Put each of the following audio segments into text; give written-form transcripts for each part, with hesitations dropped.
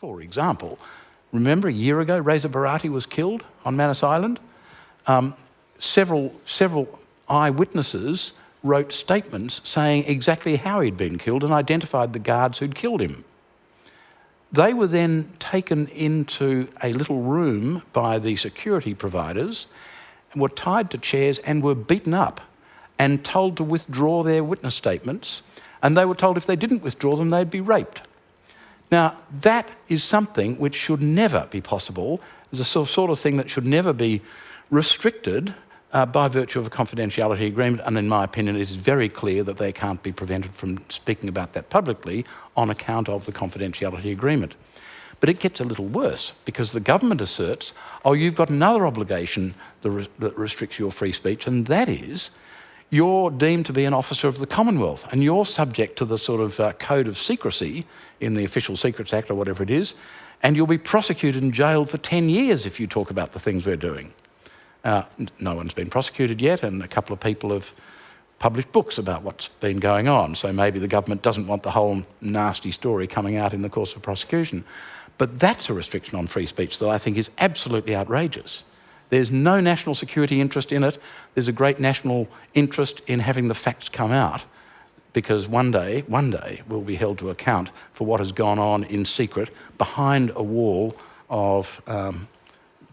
For example, remember a year ago, Reza Barati was killed on Manus Island? Several eyewitnesses wrote statements saying exactly how he'd been killed and identified the guards who'd killed him. They were then taken into a little room by the security providers and were tied to chairs and were beaten up and told to withdraw their witness statements, and they were told if they didn't withdraw them, they'd be raped. Now, that is something which should never be possible. It's a sort of thing that should never be restricted by virtue of a confidentiality agreement, and in my opinion, it is very clear that they can't be prevented from speaking about that publicly on account of the confidentiality agreement. But it gets a little worse, because the government asserts, oh, you've got another obligation that restricts your free speech, and that is you're deemed to be an officer of the Commonwealth, and you're subject to the sort of code of secrecy in the Official Secrets Act or whatever it is, and you'll be prosecuted and jailed for 10 years if you talk about the things we're doing. No one's been prosecuted yet, and a couple of people have published books about what's been going on, so maybe the government doesn't want the whole nasty story coming out in the course of prosecution. But that's a restriction on free speech that I think is absolutely outrageous. There's no national security interest in it. There's a great national interest in having the facts come out, because one day we'll be held to account for what has gone on in secret behind a wall of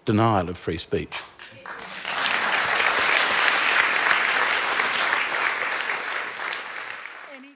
denial of free speech.